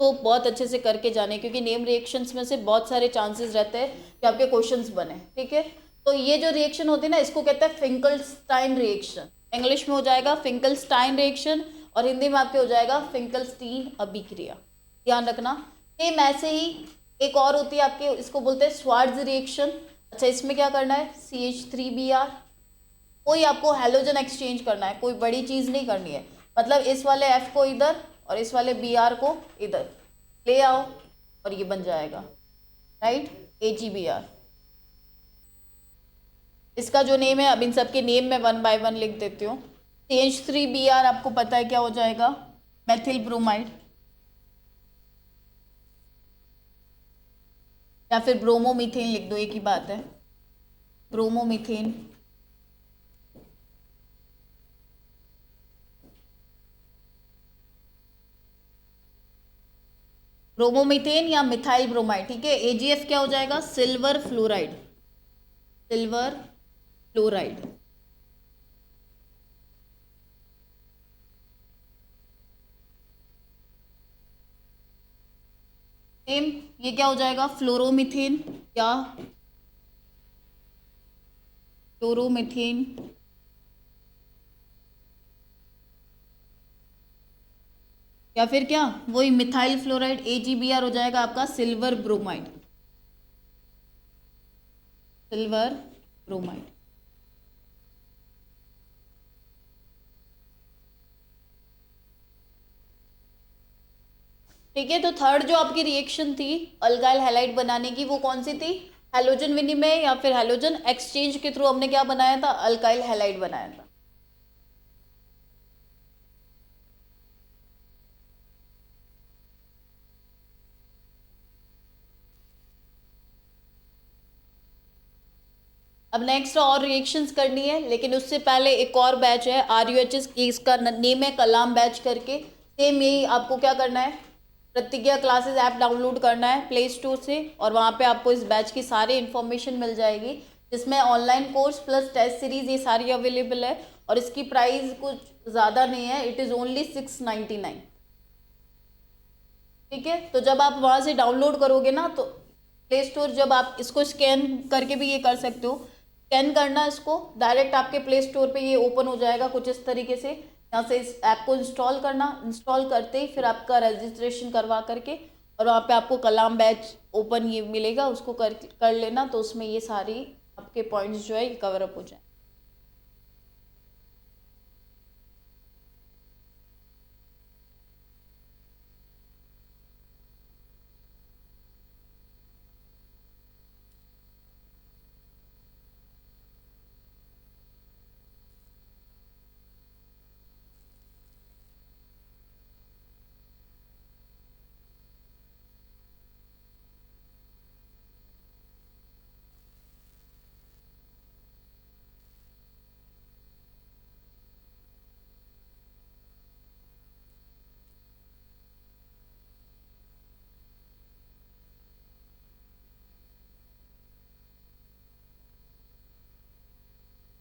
तो बहुत अच्छे से करके जाने, क्योंकि नेम रिएक्शंस में से बहुत सारे चांसेस रहते हैं कि आपके क्वेश्चंस बने, ठीक है। तो ये जो रिएक्शन होती है ना इसको कहते हैं फिंकलस्टाइन रिएक्शन, इंग्लिश में हो जाएगा फिंकलस्टाइन रिएक्शन और हिंदी में आपके हो जाएगा फिंकलस्टीन अभिक्रिया, ध्यान रखना। सेम ऐसे ही एक और होती है आपके, इसको बोलते हैं स्वार्ट्ज रिएक्शन। अच्छा इसमें क्या करना है, CH3Br, कोई आपको हैलोजन एक्सचेंज करना है, कोई बड़ी चीज़ नहीं करनी है, मतलब इस वाले F को इधर और इस वाले Br को इधर ले आओ और ये बन जाएगा, राइट, AgBr। इसका जो नेम है, अब इन सब के नेम में 1 बाय 1 लिख देती हूँ। CH3Br आपको पता है क्या हो जाएगा, मेथिल ब्रोमाइड, या फिर ब्रोमोमीथेन लिख दो, एक ही बात है, ब्रोमोमीथेन। ब्रोमोमीथेन या मिथाइल ब्रोमाइड, ठीक है। AgF क्या हो जाएगा, silver fluoride, silver fluoride, same ये क्या हो जाएगा, फ्लोरोमीथेन या फ्लोरोमीथेन, या फिर क्या वही मिथाइल फ्लोराइड, AgBr हो जाएगा आपका सिल्वर ब्रोमाइड, सिल्वर ब्रोमाइड, ठीक है। तो थर्ड जो आपकी रिएक्शन थी अल्काइल हैलाइड बनाने की वो कौन सी थी, हैलोजन विनिमय या फिर हैलोजन एक्सचेंज के थ्रू हमने क्या बनाया था, अल्काइल हैलाइड बनाया था। अब नेक्स्ट और रिएक्शंस करनी है, लेकिन उससे पहले एक और बैच है RUHS की, इसका नेम है कलाम बैच करके। सेम यही आपको क्या करना है, प्रतिज्ञा क्लासेस ऐप डाउनलोड करना है प्ले स्टोर से, और वहाँ पे आपको इस बैच की सारी इन्फॉर्मेशन मिल जाएगी, जिसमें online course plus test series ये सारी अवेलेबल है, और इसकी प्राइस कुछ ज़्यादा नहीं है, इट इज़ ओनली 699, ठीक है। तो जब आप वहाँ से डाउनलोड करोगे ना, तो प्ले स्टोर, जब आप इसको स्कैन करके भी ये कर सकते हो, स्कैन करना इसको, डायरेक्ट आपके प्ले स्टोर पे ये ओपन हो जाएगा कुछ इस तरीके से। यहाँ से इस ऐप को इंस्टॉल करना, इंस्टॉल करते ही फिर आपका रजिस्ट्रेशन करवा करके और वहाँ पे आपको कलाम बैच ओपन ये मिलेगा, उसको कर लेना, तो उसमें ये सारी आपके पॉइंट्स जो है ये कवर अप हो जाए।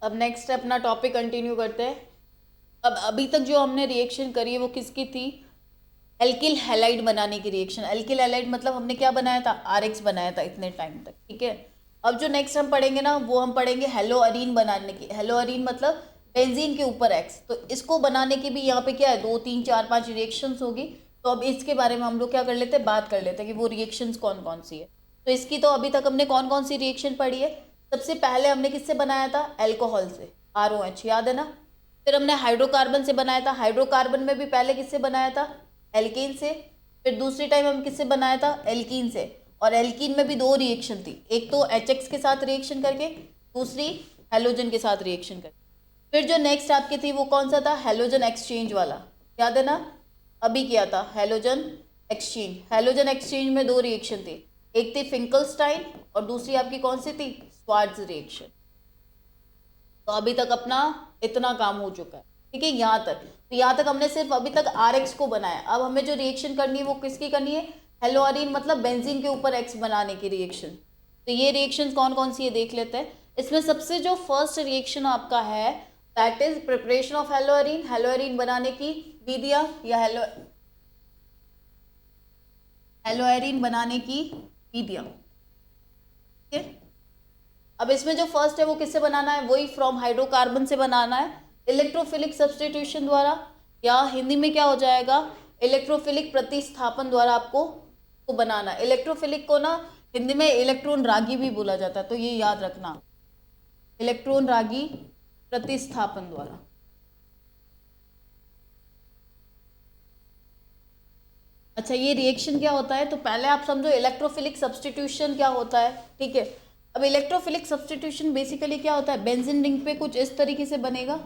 अब नेक्स्ट अपना टॉपिक कंटिन्यू करते हैं। अब अभी तक जो हमने रिएक्शन करी है वो किसकी थी, एल्किल हैलाइड बनाने की रिएक्शन। एल्किल हैलाइड मतलब हमने क्या बनाया था, आरएक्स बनाया था इतने टाइम तक, ठीक है। अब जो नेक्स्ट हम पढ़ेंगे ना वो हम पढ़ेंगे हेलोअरीन बनाने की। हेलोअरीन मतलब बेंजीन के ऊपर एक्स, तो इसको बनाने की भी यहाँ पे क्या है 2 3 4 5 रिएक्शंस होगी। तो अब इसके बारे में हम लोग क्या कर लेते हैं, बात कर लेते हैं कि वो रिएक्शंस कौन कौन सी है। तो इसकी तो अभी तक हमने कौन कौन सी रिएक्शन पढ़ी है। सबसे पहले हमने किससे बनाया था, एल्कोहल से, ROH, याद है ना। फिर हमने हाइड्रोकार्बन से बनाया था, हाइड्रोकार्बन में भी पहले किससे बनाया था, एल्कीन से। फिर दूसरी टाइम हम किससे बनाया था, एल्कीन से। और एल्कीन में भी 2 रिएक्शन थी, एक तो HX के साथ रिएक्शन करके, दूसरी हेलोजन के साथ रिएक्शन करके। फिर जो नेक्स्ट आपकी थी वो कौन सा था, हेलोजन एक्सचेंज वाला, याद है ना, अभी किया था हेलोजन एक्सचेंज। हेलोजन एक्सचेंज में 2 रिएक्शन थी, एक थी फिंकलस्टाइन और दूसरी आपकी कौन सी थी, स्वार्ट्ज रिएक्शन। तो अभी तक अपना इतना काम हो चुका है, ठीक है, यहाँ तक। तो यहाँ तक हमने सिर्फ अभी तक RX को बनाया। अब हमें जो रिएक्शन करनी है वो किसकी करनी है, हेलोअरीन मतलब बेंजीन के ऊपर X बनाने की रिएक्शन। तो ये रिएक्शन कौन कौन सी है देख लेते हैं। इसमें सबसे जो फर्स्ट रिएक्शन आपका है दैट इज प्रिपरेशन ऑफ हेलोअरीन, हेलोअरीन बनाने की विधियां या हेलोअरीन बनाने की विधियां, ठीक है। अब इसमें जो फर्स्ट है वो किससे बनाना है, वही फ्रॉम हाइड्रोकार्बन से बनाना है, इलेक्ट्रोफिलिक सब्सटीट्यूशन द्वारा, या हिंदी में क्या हो जाएगा, इलेक्ट्रोफिलिक प्रतिस्थापन द्वारा आपको को बनाना है। इलेक्ट्रोफिलिक को ना हिंदी में इलेक्ट्रॉन रागी भी बोला जाता है, तो ये याद रखना, इलेक्ट्रॉन रागी प्रतिस्थापन द्वारा। अच्छा, ये रिएक्शन क्या होता है, तो पहले आप समझो इलेक्ट्रोफिलिक सब्सटीट्यूशन क्या होता है, ठीक है। अब इलेक्ट्रोफिलिक सब्सटीट्यूशन बेसिकली क्या होता है, बेंजीन रिंग पे कुछ इस तरीके से बनेगा,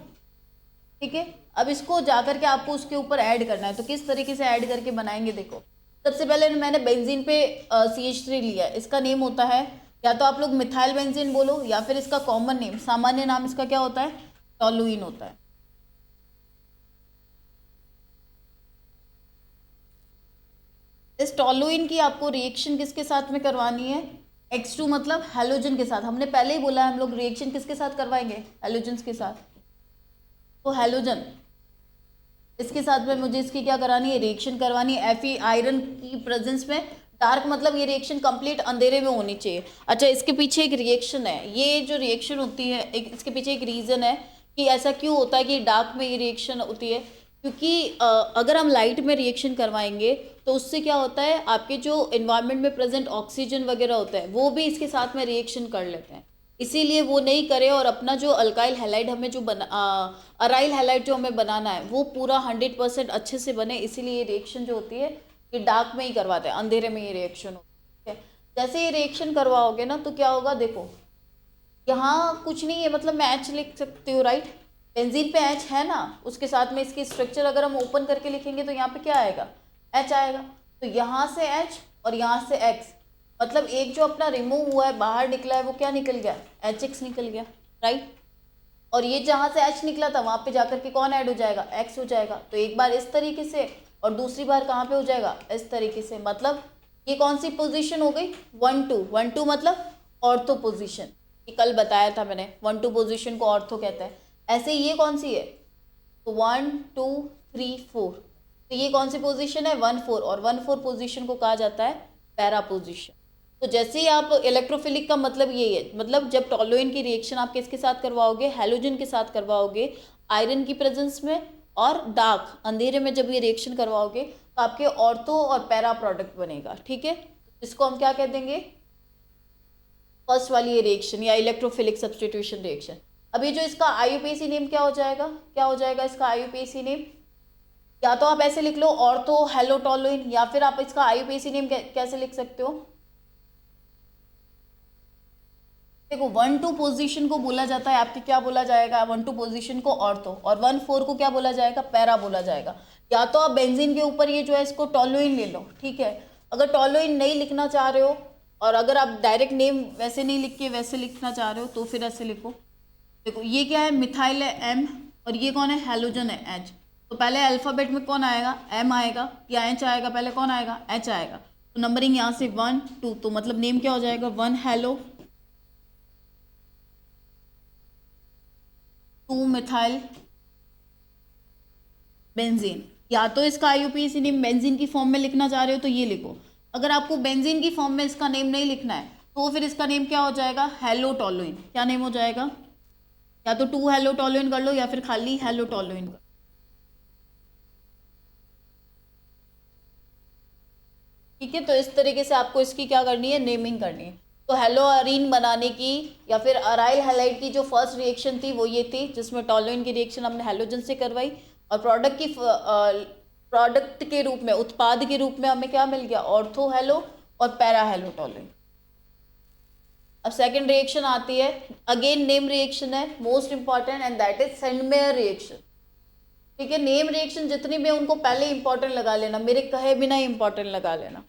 ठीक है। अब इसको जाकर के आपको उसके ऊपर ऐड करना है, तो किस तरीके से ऐड करके बनाएंगे, देखो। सबसे पहले मैंने बेंजीन पे CH3 लिया है, इसका नेम होता है, या तो आप लोग मिथाइल बेंजीन बोलो या फिर इसका कॉमन नेम, सामान्य नाम इसका क्या होता है, टोलुइन होता है। इस टोलुइन की आपको रिएक्शन किसके साथ में करवानी है, X2 मतलब हेलोजन के साथ। हमने पहले ही बोला है हम लोग रिएक्शन किसके साथ करवाएंगे, हेलोजन के साथ। तो हेलोजन इसके साथ में मुझे इसकी क्या करानी है, रिएक्शन करवानी है Fe आयरन की प्रेजेंस में। डार्क मतलब ये रिएक्शन कंप्लीट अंधेरे में होनी चाहिए। अच्छा, इसके पीछे एक रिएक्शन है, ये जो रिएक्शन होती है एक इसके पीछे एक रीज़न है कि ऐसा क्यों होता है कि डार्क में ये रिएक्शन होती है, क्योंकि अगर हम लाइट में रिएक्शन करवाएंगे तो उससे क्या होता है, आपके जो इन्वायरमेंट में प्रेजेंट ऑक्सीजन वगैरह होता है वो भी इसके साथ में रिएक्शन कर लेते हैं, इसीलिए वो नहीं करे। और अपना जो अल्काइल हैलाइड हमें जो अराइल हैलाइड जो हमें बनाना है वो पूरा 100% अच्छे से बने, इसीलिए ये रिएक्शन जो होती है ये डार्क में ही करवाते हैं, अंधेरे में ये रिएक्शन होती है। जैसे ये रिएक्शन करवाओगे ना तो क्या होगा, देखो यहाँ कुछ नहीं है, मतलब मैं H लिख सकती हूँ, राइट। बेंजीन पे H है ना, उसके साथ में इसकी स्ट्रक्चर अगर हम ओपन करके लिखेंगे तो यहाँ पे क्या आएगा, H आएगा। तो यहाँ से H और यहाँ से X, मतलब एक जो अपना रिमूव हुआ है बाहर निकला है वो क्या निकल गया, HX निकल गया, राइट। और ये जहाँ से H निकला था वहाँ पे जाकर के कौन ऐड हो जाएगा, X हो जाएगा। तो एक बार इस तरीके से और दूसरी बार कहाँ पे हो जाएगा, इस तरीके से। मतलब ये कौन सी पोजीशन हो गई, 1 2, 1 2 मतलब ऑर्थो पोजीशन, ये कल बताया था मैंने, 1 2 पोजीशन को ऑर्थो कहते हैं। ऐसे ये कौन सी है, तो 1 2 3 4, तो ये कौन सी पोजीशन है, 1 4, और 1 4 पोजीशन को कहा जाता है पैरा पोजीशन। तो जैसे ही आप इलेक्ट्रोफिलिक का मतलब यही है, मतलब जब टोलुइन की रिएक्शन आप किसके साथ करवाओगे, हैलोजन के साथ करवाओगे आयरन की प्रेजेंस में, और डार्क अंधेरे में जब ये रिएक्शन करवाओगे तो आपके ऑर्थो और पैरा प्रोडक्ट बनेगा, ठीक है। इसको हम क्या कह देंगे, फर्स्ट वाली ये रिएक्शन या इलेक्ट्रोफिलिक सब्स्टिट्यूशन रिएक्शन। अब ये जो इसका आईयूपीएसी नेम क्या हो जाएगा, क्या हो जाएगा इसका आईयूपीएसी नेम, या तो आप ऐसे लिख लो ऑर्थो हेलोटोलुइन, या फिर आप इसका आईयूपीएसी नेम कैसे लिख सकते हो, देखो 1-2 पोजीशन को बोला जाता है आपके, क्या बोला जाएगा, 1-2 पोजीशन को ऑर्थो, और 1-4 को क्या बोला जाएगा, पैरा बोला जाएगा। या तो आप बेंजीन के ऊपर ये जो है इसको टोलुइन ले लो, ठीक है। अगर टोलुइन नहीं लिखना चाह रहे हो, और अगर आप डायरेक्ट नेम वैसे नहीं लिख के वैसे लिखना चाह रहे हो, तो फिर ऐसे लिखो, देखो ये क्या है, मिथाइल है M, और ये कौन है, हेलोजन है H। तो पहले अल्फ़ाबेट में कौन आएगा, M आएगा या H आएगा, पहले कौन आएगा, H आएगा। तो नंबरिंग यहाँ से 1 2, तो मतलब नेम क्या हो जाएगा, 1 हेलो 2 मिथाइल बेंजीन। या तो इसका आईयूपीएसी नेम बेंजीन की फॉर्म में लिखना चाह रहे हो तो ये लिखो, अगर आपको बेंजीन की फॉर्म में इसका नेम नहीं लिखना है तो फिर इसका नेम क्या हो जाएगा, हेलोटोलुइन। क्या नेम हो जाएगा, या तो 2 हेलोटोलुइन कर लो या फिर खाली हेलोटोलुइन कर, ठीक है। तो इस तरीके से आपको इसकी क्या करनी है, नेमिंग करनी है। तो हेलोअरीन बनाने की या फिर अराइल हैलाइड की जो फर्स्ट रिएक्शन थी वो ये थी, जिसमें टोलुइन की रिएक्शन हमने हेलोजन से करवाई, और प्रोडक्ट के रूप में, उत्पाद के रूप में हमें क्या मिल गया, ऑर्थो हेलो और पैरा हेलोटोलुइन। अब सेकेंड रिएक्शन आती है, अगेन नेम रिएक्शन है, most important, and that is Sandmeyer reaction, ठीक है। नेम रिएक्शन जितनी भी उनको पहले इंपॉर्टेंट लगा लेना, मेरे कहे बिना ही इंपॉर्टेंट लगा लेना।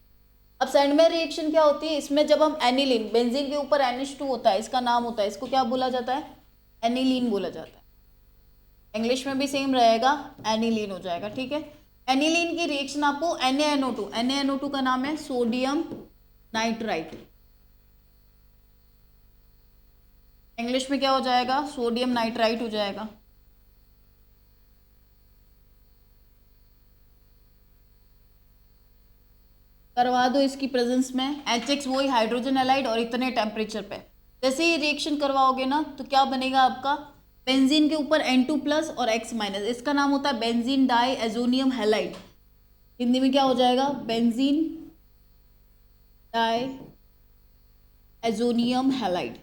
अब सेंडमेयर रिएक्शन क्या होती है, इसमें जब हम एनिलीन, बेंजीन के ऊपर NH2 होता है, इसका नाम होता है, इसको क्या बोला जाता है, एनिलीन बोला जाता है। इंग्लिश में भी सेम रहेगा, एनिलीन हो जाएगा, ठीक है। एनिलीन की रिएक्शन आपको NaNO2, NaNO2 का नाम है सोडियम नाइट्राइट, इंग्लिश में क्या हो जाएगा, सोडियम नाइट्राइट हो जाएगा। करवा दो इसकी प्रेजेंस में, HX वही हाइड्रोजन हैलाइड, और इतने टेम्परेचर पे जैसे ही रिएक्शन करवाओगे ना तो क्या बनेगा आपका, बेंजीन के ऊपर N2+ और X-, इसका नाम होता है benzene diazonium halide. Hindi में क्या हो जाएगा, बेंजीन डाई एजोनियम हैलाइड,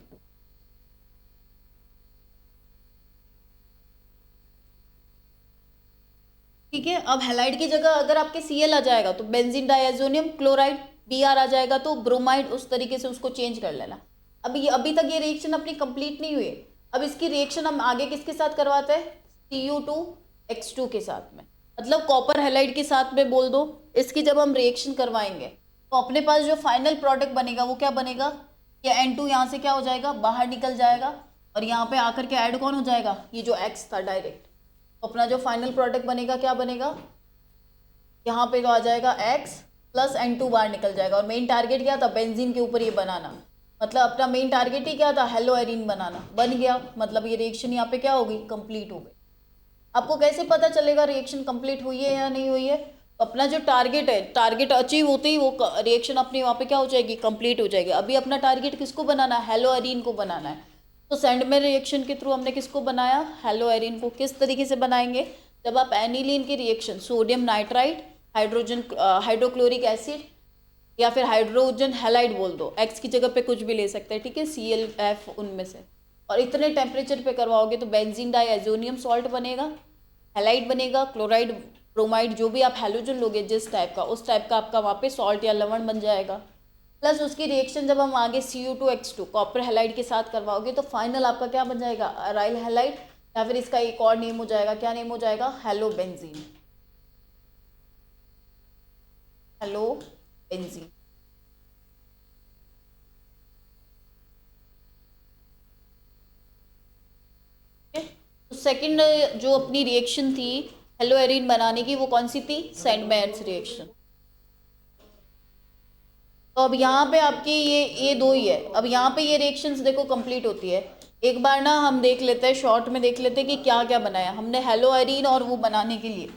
ठीक है। अब हैलाइड की जगह अगर आपके Cl आ जाएगा तो बेंजीन डाइएजोनियम क्लोराइड, Br आ जाएगा तो ब्रोमाइड, उस तरीके से उसको चेंज कर लेना। अभी तक ये रिएक्शन अपनी कंप्लीट नहीं हुई। अब इसकी रिएक्शन हम आगे किसके साथ करवाते हैं, Cu2X2 के साथ में, मतलब कॉपर हैलाइड के साथ में बोल दो। इसकी जब हम रिएक्शन करवाएंगे तो अपने पास जो फाइनल प्रोडक्ट बनेगा वो क्या बनेगा, ये N2 यहाँ से क्या हो जाएगा, बाहर निकल जाएगा, और यहाँ पे आकर के ऐड कौन हो जाएगा, ये जो X था डायरेक्ट। तो अपना जो फाइनल प्रोडक्ट बनेगा क्या बनेगा, यहाँ पे तो आ जाएगा X + N2 बाहर निकल जाएगा। और मेन टारगेट क्या था, बेंजीन के ऊपर ये बनाना, मतलब अपना मेन टारगेट ही क्या था, हेलोअरीन बनाना, बन गया। मतलब ये रिएक्शन यहाँ पे क्या होगी, कंप्लीट हो गई। आपको कैसे पता चलेगा रिएक्शन कंप्लीट हुई है या नहीं हुई है, तो अपना जो टारगेट है, टारगेट अचीव होते ही वो रिएक्शन अपनी वहाँ पे क्या हो जाएगी, कंप्लीट हो जाएगी। अभी अपना टारगेट किसको बनाना है, हेलोअरीन को बनाना है। तो सेंडमेयर रिएक्शन के थ्रू हमने किसको बनाया, हेलोअरीन को। किस तरीके से बनाएंगे, जब आप एनिलीन की reaction sodium nitrite, hydrochloric acid या फिर हाइड्रोजन हैलाइड बोल दो, X की जगह पे कुछ भी ले सकते हैं, ठीक है, ClF उनमें से, और इतने टेम्परेचर पे करवाओगे तो बेंजीन डाइएजोनियम सॉल्ट बनेगा, हैलाइड बनेगा, क्लोराइड, ब्रोमाइड, जो भी आप हैलोजन लोगे जिस टाइप का, उस टाइप का आपका वहाँ पे सॉल्ट या लवण बन जाएगा। प्लस उसकी रिएक्शन जब हम आगे Cu2X2 कॉपर हैलाइड के साथ करवाओगे तो फाइनल आपका क्या बन जाएगा, अराइल हैलाइड, या फिर इसका एक और नेम हो जाएगा, क्या नेम हो जाएगा, हेलोबेंजीन, हेलोबेंजीन। तो सेकंड जो अपनी रिएक्शन थी हेलोअरीन बनाने की, वो कौन सी थी, सेंडमेयर्स रिएक्शन। तो अब यहाँ पे आपकी ये दो ही है। अब यहाँ पे ये रिएक्शंस देखो कंप्लीट होती है। एक बार ना हम देख लेते हैं, शॉर्ट में देख लेते हैं कि क्या क्या बनाया हमने हेलोअरीन, और वो बनाने के लिए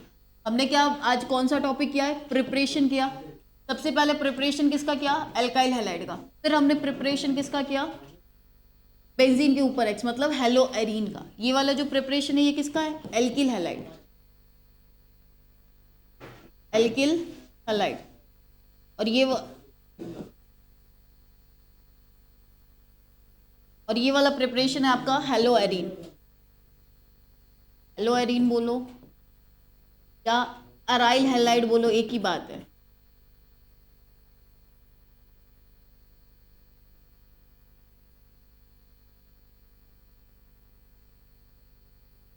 हमने क्या आज कौन सा टॉपिक किया है, प्रिपरेशन किया। सबसे पहले प्रिपरेशन किसका किया, एल्काइल हैलाइड का। फिर हमने प्रिपरेशन किसका किया, बेंजीन के ऊपर X मतलब हेलो एरीन का। ये वाला जो प्रिपरेशन है ये किसका है, एल्किल हैलाइड, एल्किल हैलाइड। और ये वाला प्रिपरेशन है आपका हेलो एरीन। हेलो एरीन बोलो या अराइल हैलाइड बोलो, एक ही बात है।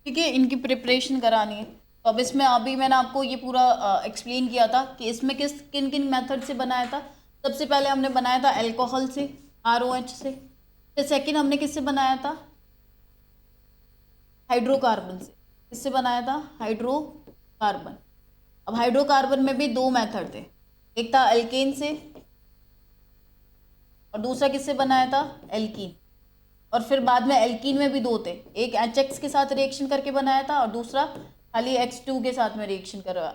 ठीक है, इनकी प्रिपरेशन करानी है। तो अब इसमें अभी मैंने आपको ये पूरा एक्सप्लेन किया था कि इसमें किन किन मेथड से बनाया था। सबसे पहले हमने बनाया था अल्कोहल से, ROH से। फिर सेकंड हमने किससे बनाया था, हाइड्रोकार्बन से। किससे बनाया था, हाइड्रोकार्बन। अब हाइड्रोकार्बन में भी दो मेथड थे, एक था अल्केन से और दूसरा किससे बनाया था, एल्कीन। और फिर बाद में एल्कीन में भी दो थे, एक HX के साथ रिएक्शन करके बनाया था और दूसरा खाली X2 के साथ में रिएक्शन करवा।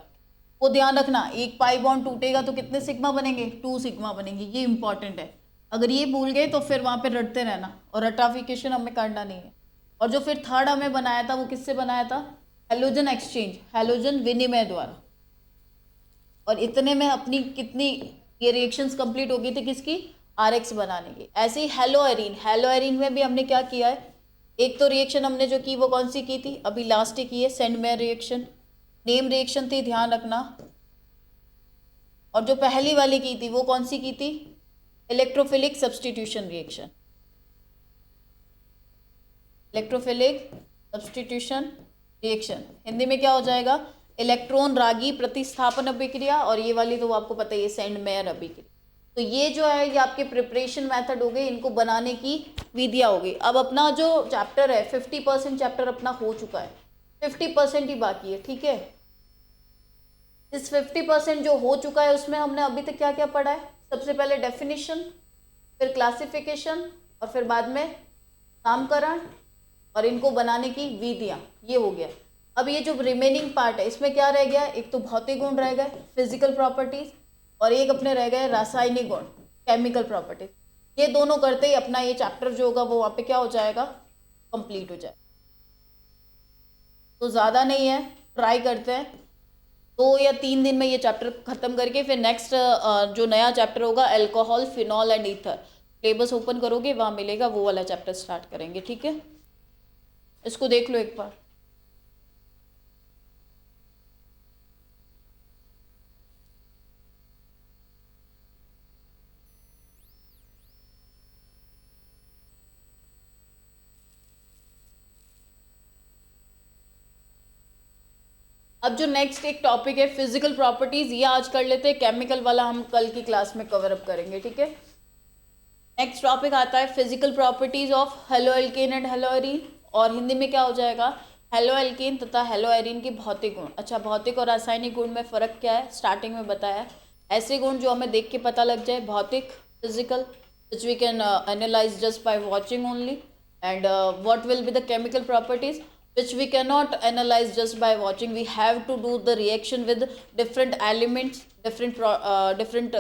वो ध्यान रखना, एक पाई बॉन्ड टूटेगा तो कितने सिग्मा बनेंगे, 2 सिग्मा बनेंगे। ये इंपॉर्टेंट है, अगर ये भूल गए तो फिर वहाँ पे रटते रहना और रटाफिकेशन हमें करना नहीं है। और जो फिर थर्ड हमें बनाया था वो किससे बनाया था, हेलोजन एक्सचेंज, हेलोजन विनिमय द्वारा। और इतने में अपनी कितनी ये रिएक्शंस कंप्लीट हो गई थी किसकी, RX बनाने की। ऐसे ही हेलोएरीन, हेलोएरीन में भी हमने क्या किया है, एक तो रिएक्शन हमने जो की वो कौन सी की थी, अभी लास्ट की है, सेंडमेयर रिएक्शन, नेम रिएक्शन थी, ध्यान रखना। और जो पहली वाली की थी वो कौन सी की थी, electrophilic substitution reaction, electrophilic substitution reaction. Hindi में क्या हो जाएगा, इलेक्ट्रॉन रागी प्रतिस्थापन अभिक्रिया। और ये वाली तो आपको पता ही है, सेंडमेयर अभिक्रिया। तो ये जो है ये आपके प्रिपरेशन मेथड हो गए, इनको बनाने की विधियां हो गई। अब अपना जो चैप्टर है 50% चैप्टर अपना हो चुका है, 50% ही बाकी है। ठीक है, इस 50% जो हो चुका है उसमें हमने अभी तक क्या क्या पढ़ा है, सबसे पहले डेफिनेशन, फिर क्लासिफिकेशन और फिर बाद में नामकरण और इनको बनाने की विधियां, ये हो गया। अब ये जो रिमेनिंग पार्ट है इसमें क्या रह गया, एक तो भौतिक गुण रह गए, फिजिकल प्रॉपर्टीज, और एक अपने रह गए रासायनिक गुण, केमिकल प्रॉपर्टीज। ये दोनों करते ही अपना ये चैप्टर जो होगा वो वहाँ पे क्या हो जाएगा, कंप्लीट हो जाए। तो ज़्यादा नहीं है, ट्राई करते हैं 2 या 3 दिन में ये चैप्टर खत्म करके फिर नेक्स्ट जो नया चैप्टर होगा alcohol, phenol and ether, syllabus open करोगे वहाँ मिलेगा, वो वाला चैप्टर स्टार्ट करेंगे। ठीक है, इसको देख लो एक बार। अब जो नेक्स्ट एक टॉपिक है फिजिकल प्रॉपर्टीज, ये आज कर लेते हैं, केमिकल वाला हम कल की क्लास में कवर अप करेंगे। ठीक है, नेक्स्ट टॉपिक आता है physical properties of halo alkane and hello arene, और हिंदी में क्या हो जाएगा, हेलो एल्केन तथा हेलो एरीन की भौतिक गुण। अच्छा, भौतिक और रासायनिक गुण में फर्क क्या है, स्टार्टिंग में बताया। ऐसे गुण जो हमें देख के पता लग जाए, भौतिक, physical, which we can analyse just by watching only, and what will be the chemical properties which we cannot analyze just by watching. We have to do the reaction with different elements, different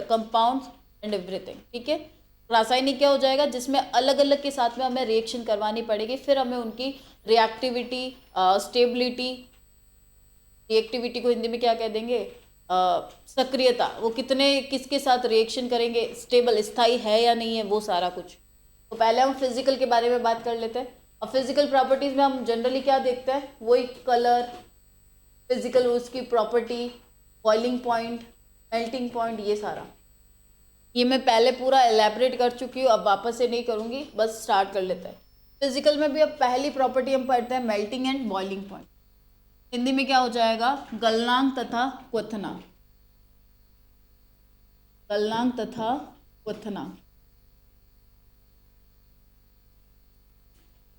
compounds and everything. ठीक है, रासायनिक क्या हो जाएगा, जिसमें अलग अलग के साथ में हमें रिएक्शन करवानी पड़ेगी, फिर हमें उनकी रिएक्टिविटी, स्टेबिलिटी, रिएक्टिविटी को हिंदी में क्या कह देंगे, सक्रियता, वो कितने किसके साथ रिएक्शन करेंगे, स्टेबल, स्थायी है या नहीं है, वो सारा कुछ। तो पहले हम फिजिकल के बारे में बात कर लेते हैं। अब फिजिकल प्रॉपर्टीज में हम जनरली क्या देखते हैं, वही कलर, फिजिकल उसकी property, boiling point, melting point, ये सारा ये मैं पहले पूरा एलैबोरेट कर चुकी हूँ, अब वापस से नहीं करूँगी, बस स्टार्ट कर लेते हैं। फिजिकल में भी अब पहली प्रॉपर्टी हम पढ़ते हैं melting and boiling point. Hindi में क्या हो जाएगा, गलनांक तथा क्वथनांक, गलनांक तथा क्वथनांक।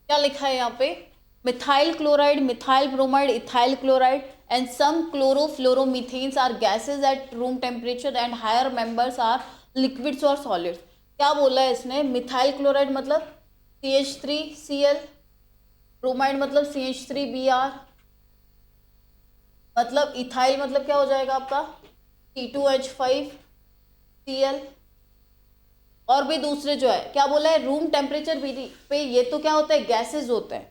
क्या लिखा है यहाँ पे, methyl chloride, methyl bromide, ethyl chloride and some chlorofluoromethanes are gases at room temperature and higher members are liquids और सॉलिड्स। क्या बोला है इसने, मिथाइल क्लोराइड मतलब CH3Cl, ब्रोमाइड मतलब CH3Br, मतलब इथाइल मतलब क्या हो जाएगा आपका C2H5, Cl, और भी दूसरे जो है क्या बोला है, रूम टेम्परेचर पे ये तो क्या होता है, गैसेज होते हैं,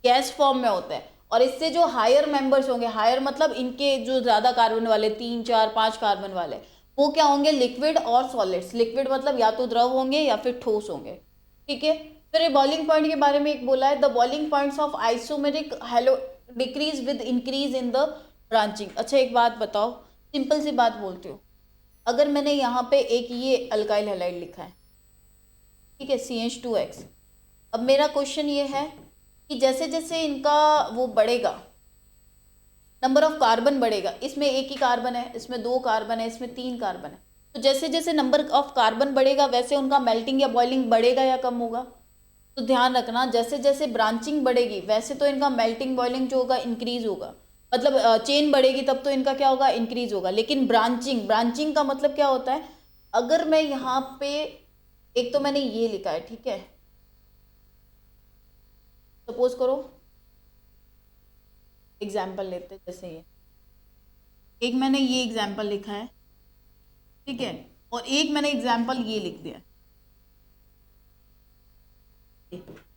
गैस फॉर्म में होता है। और इससे जो हायर मेंबर्स होंगे, हायर मतलब इनके जो ज़्यादा कार्बन वाले 3 4 5 कार्बन वाले, वो क्या होंगे, लिक्विड और सॉलिड्स। लिक्विड मतलब या तो द्रव होंगे या फिर ठोस होंगे, ठीक है। फिर बॉइलिंग पॉइंट के बारे में एक बोला है, the boiling points of isomeric hello decrease with increase in the branching. अच्छा एक बात बताओ, सिंपल सी बात बोलती हूँ, अगर मैंने यहाँ पे एक ये अल्काइल हैलाइड लिखा है, ठीक है, CH2X, अब मेरा क्वेश्चन ये है कि जैसे जैसे इनका वो बढ़ेगा, नंबर ऑफ कार्बन बढ़ेगा, इसमें एक ही कार्बन है, इसमें 2 कार्बन है, इसमें 3 कार्बन है, तो जैसे जैसे नंबर ऑफ कार्बन बढ़ेगा वैसे उनका मेल्टिंग या बॉइलिंग बढ़ेगा या कम होगा। तो ध्यान रखना, जैसे जैसे ब्रांचिंग बढ़ेगी वैसे तो इनका मेल्टिंग बॉइलिंग जो होगा इंक्रीज होगा, मतलब चेन बढ़ेगी तब तो इनका क्या होगा, इंक्रीज होगा। लेकिन ब्रांचिंग, ब्रांचिंग का मतलब क्या होता है, अगर मैं यहाँ पे एक तो मैंने ये लिखा है, ठीक है, सपोज करो एग्जाम्पल लेते हैं, जैसे ये एक मैंने ये एग्जाम्पल लिखा है, ठीक है, और एक मैंने एग्जाम्पल ये लिख दिया।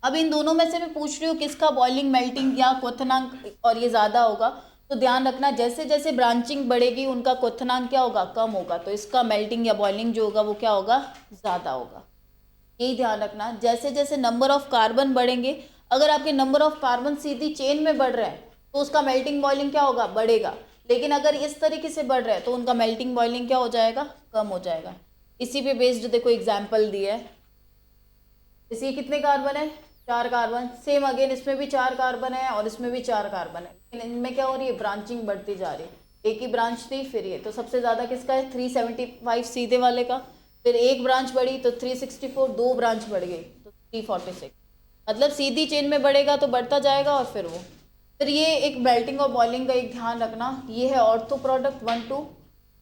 अब इन दोनों में से मैं पूछ रही हूँ किसका बॉइलिंग, मेल्टिंग या क्वथनांक और ये ज़्यादा होगा। तो ध्यान रखना, जैसे जैसे ब्रांचिंग बढ़ेगी उनका क्वथनांक क्या होगा, कम होगा, तो इसका मेल्टिंग या बॉइलिंग जो होगा वो क्या होगा, ज़्यादा होगा। यही ध्यान रखना, जैसे जैसे नंबर ऑफ कार्बन बढ़ेंगे, अगर आपके number of carbon Sidhi chain में बढ़ रहा है तो उसका मेल्टिंग बॉइलिंग क्या होगा, बढ़ेगा। लेकिन अगर इस तरीके से बढ़ रहा है तो उनका मेल्टिंग बॉइलिंग क्या हो जाएगा, कम हो जाएगा। इसी पे बेस्ड देखो एग्जाम्पल दिया है, इसी कितने कार्बन है, 4 कार्बन, सेम अगेन इसमें भी 4 कार्बन है और इसमें भी 4 कार्बन है, लेकिन इनमें क्या हो रही है, ब्रांचिंग बढ़ती जा रही है। एक ही ब्रांच थी, फिर ये तो सबसे ज़्यादा किसका है, 375 सीधे वाले का, फिर एक ब्रांच बढ़ी तो 364, 2 ब्रांच बढ़ गई तो 346, मतलब सीधी चेन में बढ़ेगा तो बढ़ता जाएगा। और फिर वो फिर ये एक मेल्टिंग और बॉइलिंग का एक ध्यान रखना, ये है ऑर्थो प्रोडक्ट 1 2,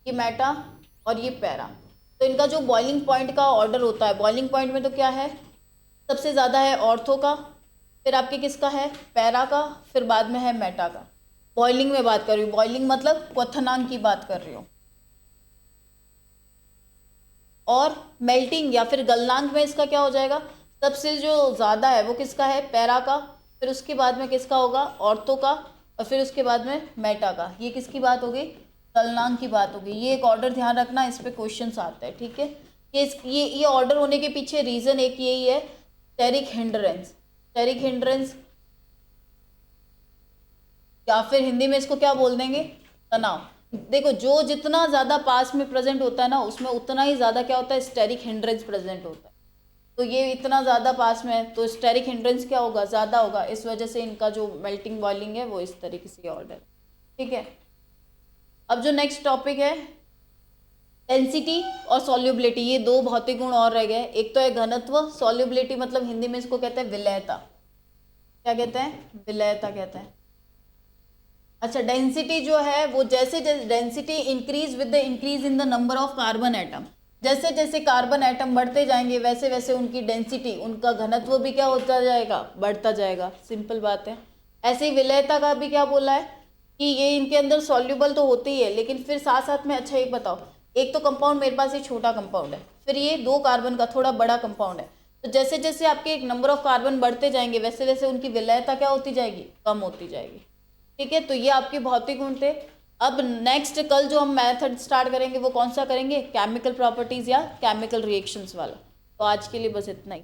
ये मेटा और ये पैरा। तो इनका जो बॉइलिंग पॉइंट का ऑर्डर होता है, बॉइलिंग पॉइंट में तो क्या है, सबसे ज़्यादा है ऑर्थो का, फिर आपके किसका है, पैरा का, फिर बाद में है मेटा का। बॉइलिंग में बात कर रही हूँ, बॉइलिंग मतलब क्वथनांक की बात कर रही हूँ। और मेल्टिंग या फिर गलनांक में इसका क्या हो जाएगा, सबसे जो ज़्यादा है वो किसका है, पैरा का, फिर उसके बाद में किसका होगा, ऑर्थो का, और फिर उसके बाद में मेटा का। ये किसकी बात होगी, गलनांक की बात होगी। ये एक ऑर्डर ध्यान रखना, इस पर क्वेश्चन आता है, ठीक है। ये ऑर्डर होने के पीछे रीज़न एक यही है, स्टेरिक हिंड्रेंस। स्टेरिक हिंड्रेंस या फिर हिंदी में इसको क्या बोल देंगे, तनाव। देखो जो जितना ज़्यादा पास में प्रेजेंट होता है ना, उसमें उतना ही ज़्यादा क्या होता है, स्टेरिक हिंड्रेंस प्रेजेंट होता है। तो ये इतना ज़्यादा पास में है तो स्टेरिक हिंड्रेंस क्या होगा, ज़्यादा होगा, इस वजह से इनका जो मेल्टिंग बॉइलिंग है वो इस तरीके से ऑर्डर, ठीक है। अब जो नेक्स्ट टॉपिक है, डेंसिटी और सॉल्युबिलिटी, ये 2 भौतिक गुण और रह गए। एक तो है घनत्व, सॉल्युबिलिटी मतलब हिंदी में इसको कहते हैं विलयता। क्या कहते हैं, विलयता कहते हैं। अच्छा डेंसिटी जो है वो जैसे जैसे density increase with the increase in the number of carbon atom, जैसे जैसे कार्बन एटम बढ़ते जाएंगे वैसे वैसे उनकी डेंसिटी, उनका घनत्व भी क्या होता जाएगा, बढ़ता जाएगा। सिंपल बात है। ऐसे ही विलयता का भी क्या बोला है कि ये इनके अंदर सॉल्युबल तो होती ही है, लेकिन फिर साथ साथ में, अच्छा एक बताओ, एक तो कंपाउंड मेरे पास ये छोटा कंपाउंड है, फिर ये 2 कार्बन का थोड़ा बड़ा कंपाउंड है, तो जैसे जैसे आपके एक नंबर ऑफ कार्बन बढ़ते जाएंगे वैसे वैसे उनकी विलयता क्या होती जाएगी, कम होती जाएगी, ठीक है। तो ये आपके भौतिक गुण थे। अब नेक्स्ट कल जो हम मेथड स्टार्ट करेंगे वो कौन सा करेंगे, केमिकल प्रॉपर्टीज या केमिकल रिएक्शंस वाला। तो आज के लिए बस इतना ही।